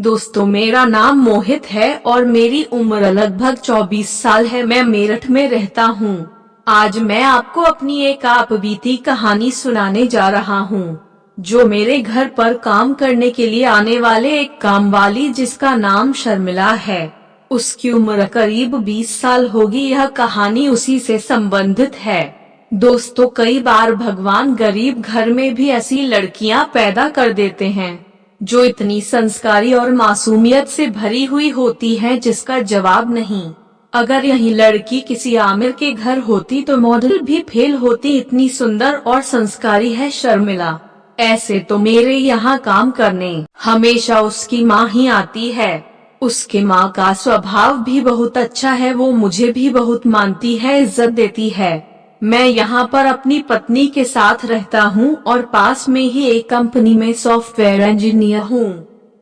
दोस्तों, मेरा नाम मोहित है और मेरी उम्र लगभग 24 साल है। मैं मेरठ में रहता हूँ। आज मैं आपको अपनी एक आपबीती कहानी सुनाने जा रहा हूँ, जो मेरे घर पर काम करने के लिए आने वाले एक कामवाली, जिसका नाम शर्मिला है, उसकी उम्र करीब 20 साल होगी। यह कहानी उसी से संबंधित है। दोस्तों, कई बार भगवान गरीब घर में भी ऐसी लड़कियां पैदा कर देते हैं जो इतनी संस्कारी और मासूमियत से भरी हुई होती हैं, जिसका जवाब नहीं। अगर यही लड़की किसी आमिर के घर होती तो मॉडल भी फेल होती, इतनी सुंदर और संस्कारी है शर्मिला। ऐसे तो मेरे यहाँ काम करने हमेशा उसकी माँ ही आती है। उसके माँ का स्वभाव भी बहुत अच्छा है, वो मुझे भी बहुत मानती है, इज्जत देती है। मैं यहाँ पर अपनी पत्नी के साथ रहता हूँ और पास में ही एक कंपनी में सॉफ्टवेयर इंजीनियर हूँ।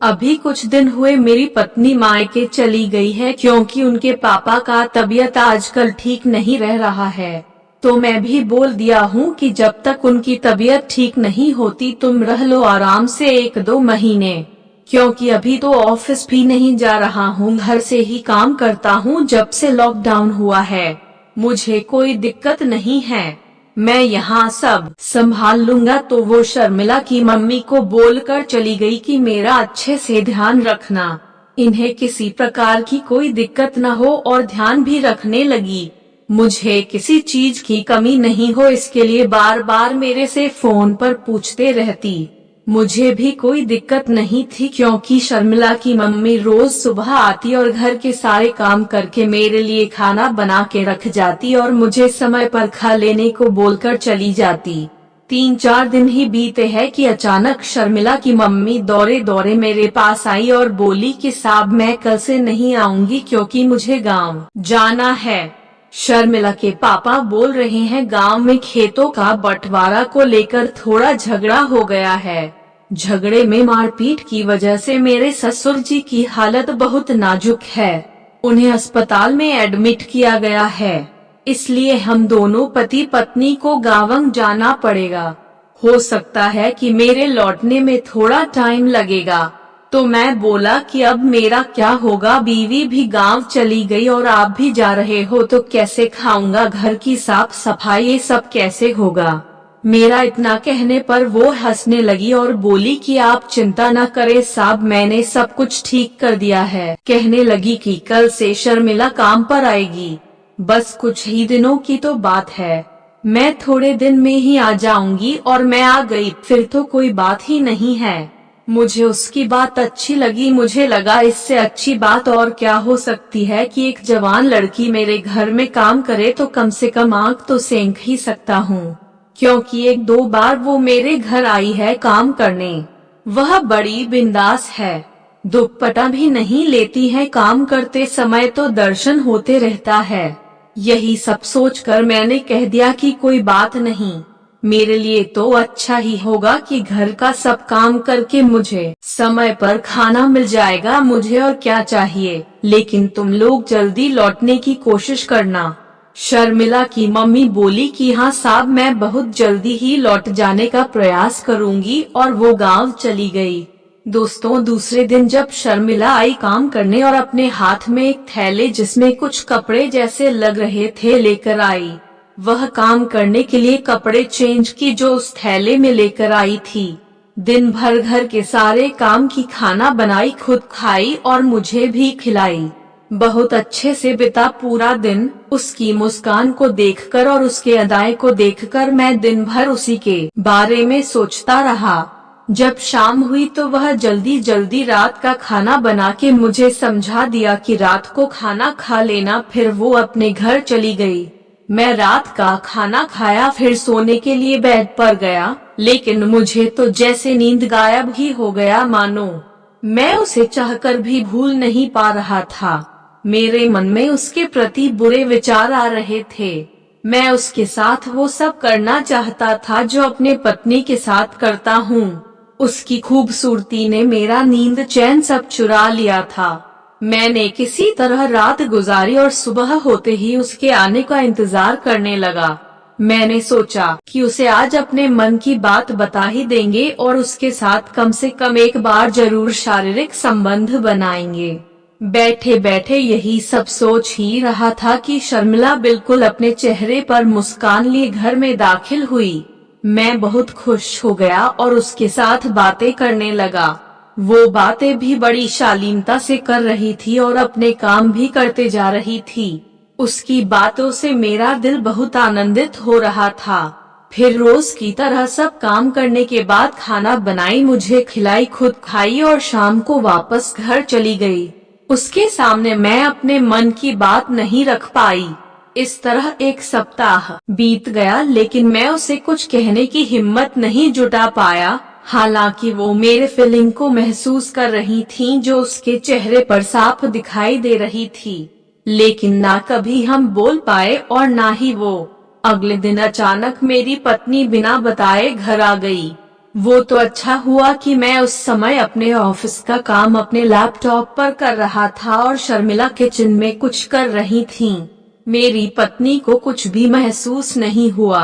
अभी कुछ दिन हुए मेरी पत्नी मायके चली गई है, क्योंकि उनके पापा का तबीयत आजकल ठीक नहीं रह रहा है। तो मैं भी बोल दिया हूँ कि जब तक उनकी तबीयत ठीक नहीं होती तुम रह लो आराम से 1-2 महीने, क्योंकि अभी तो ऑफिस भी नहीं जा रहा हूँ, घर से ही काम करता हूँ। जब से लॉकडाउन हुआ है मुझे कोई दिक्कत नहीं है, मैं यहाँ सब संभाल लूंगा। तो वो शर्मिला की मम्मी को बोलकर चली गई कि मेरा अच्छे से ध्यान रखना, इन्हें किसी प्रकार की कोई दिक्कत न हो, और ध्यान भी रखने लगी। मुझे किसी चीज की कमी नहीं हो, इसके लिए बार बार मेरे से फोन पर पूछते रहती। मुझे भी कोई दिक्कत नहीं थी, क्योंकि शर्मिला की मम्मी रोज सुबह आती और घर के सारे काम करके मेरे लिए खाना बना के रख जाती और मुझे समय पर खा लेने को बोलकर चली जाती। 3-4 दिन ही बीते हैं कि अचानक शर्मिला की मम्मी दौरे दौरे मेरे पास आई और बोली कि साहब, मैं कल से नहीं आऊंगी क्योंकि मुझे गाँव जाना है। शर्मिला के पापा बोल रहे हैं गांव में खेतों का बंटवारा को लेकर थोड़ा झगड़ा हो गया है। झगड़े में मारपीट की वजह से मेरे ससुर जी की हालत बहुत नाजुक है, उन्हें अस्पताल में एडमिट किया गया है। इसलिए हम दोनों पति पत्नी को गाँव जाना पड़ेगा। हो सकता है कि मेरे लौटने में थोड़ा टाइम लगेगा। तो मैं बोला कि अब मेरा क्या होगा, बीवी भी गांव चली गई और आप भी जा रहे हो तो कैसे खाऊंगा, घर की साफ सफाई ये सब कैसे होगा। मेरा इतना कहने पर वो हंसने लगी और बोली कि आप चिंता न करें साहब, मैंने सब कुछ ठीक कर दिया है। कहने लगी कि कल से शर्मिला काम पर आएगी, बस कुछ ही दिनों की तो बात है, मैं थोड़े दिन में ही आ जाऊंगी। और मैं आ गई, फिर तो कोई बात ही नहीं है। मुझे उसकी बात अच्छी लगी, मुझे लगा इससे अच्छी बात और क्या हो सकती है कि एक जवान लड़की मेरे घर में काम करे, तो कम से कम आंख तो सेंक ही सकता हूँ, क्योंकि 1-2 बार वो मेरे घर आई है काम करने। वह बड़ी बिंदास है, दुपट्टा भी नहीं लेती है, काम करते समय तो दर्शन होते रहता है। यही सब सोचकर मैंने कह दिया कि कोई बात नहीं, मेरे लिए तो अच्छा ही होगा कि घर का सब काम करके मुझे समय पर खाना मिल जाएगा, मुझे और क्या चाहिए। लेकिन तुम लोग जल्दी लौटने की कोशिश करना। शर्मिला की मम्मी बोली कि हाँ साहब, मैं बहुत जल्दी ही लौट जाने का प्रयास करूंगी, और वो गांव चली गई। दोस्तों, दूसरे दिन जब शर्मिला आई काम करने और अपने हाथ में एक थैले जिसमें कुछ कपड़े जैसे लग रहे थे लेकर आई। वह काम करने के लिए कपड़े चेंज की जो उस थैले में लेकर आई थी। दिन भर घर के सारे काम की खाना बनाई, खुद खाई और मुझे भी खिलाई। बहुत अच्छे से बिता पूरा दिन। उसकी मुस्कान को देखकर और उसके अदाएं को देखकर मैं दिन भर उसी के बारे में सोचता रहा। जब शाम हुई तो वह जल्दी जल्दी रात का खाना बना के मुझे समझा दिया कि रात को खाना खा लेना, फिर वो अपने घर चली गई। मैं रात का खाना खाया, फिर सोने के लिए बेड पर गया, लेकिन मुझे तो जैसे नींद गायब ही हो गया, मानो मैं उसे चाहकर भी भूल नहीं पा रहा था। मेरे मन में उसके प्रति बुरे विचार आ रहे थे। मैं उसके साथ वो सब करना चाहता था जो अपने पत्नी के साथ करता हूँ। उसकी खूबसूरती ने मेरा नींद चैन सब चुरा लिया था। मैंने किसी तरह रात गुजारी और सुबह होते ही उसके आने का इंतजार करने लगा। मैंने सोचा कि उसे आज अपने मन की बात बता ही देंगे और उसके साथ कम से कम एक बार जरूर शारीरिक संबंध बनाएंगे। बैठे बैठे यही सब सोच ही रहा था कि शर्मिला बिल्कुल अपने चेहरे पर मुस्कान लिए घर में दाखिल हुई। मैं बहुत खुश हो गया और उसके साथ बातें करने लगा। वो बातें भी बड़ी शालीनता से कर रही थी और अपने काम भी करते जा रही थी। उसकी बातों से मेरा दिल बहुत आनंदित हो रहा था। फिर रोज की तरह सब काम करने के बाद खाना बनाई, मुझे खिलाई, खुद खाई और शाम को वापस घर चली गई। उसके सामने मैं अपने मन की बात नहीं रख पाई। इस तरह एक सप्ताह बीत गया, लेकिन मैं उसे कुछ कहने की हिम्मत नहीं जुटा पाया। हालांकि वो मेरे फीलिंग को महसूस कर रही थी, जो उसके चेहरे पर साफ दिखाई दे रही थी, लेकिन ना कभी हम बोल पाए और ना ही वो। अगले दिन अचानक मेरी पत्नी बिना बताए घर आ गई। वो तो अच्छा हुआ कि मैं उस समय अपने ऑफिस का काम अपने लैपटॉप पर कर रहा था और शर्मिला किचन में कुछ कर रही थी। मेरी पत्नी को कुछ भी महसूस नहीं हुआ,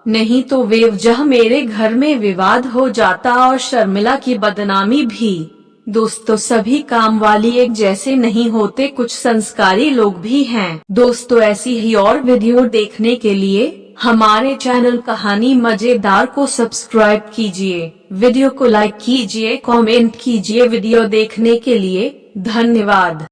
नहीं तो बेवजह मेरे घर में विवाद हो जाता और शर्मिला की बदनामी भी। दोस्तों, सभी काम वाली एक जैसे नहीं होते, कुछ संस्कारी लोग भी हैं। दोस्तों, ऐसी ही और वीडियो देखने के लिए हमारे चैनल कहानी मजेदार को सब्सक्राइब कीजिए, वीडियो को लाइक कीजिए, कमेंट कीजिए। वीडियो देखने के लिए धन्यवाद।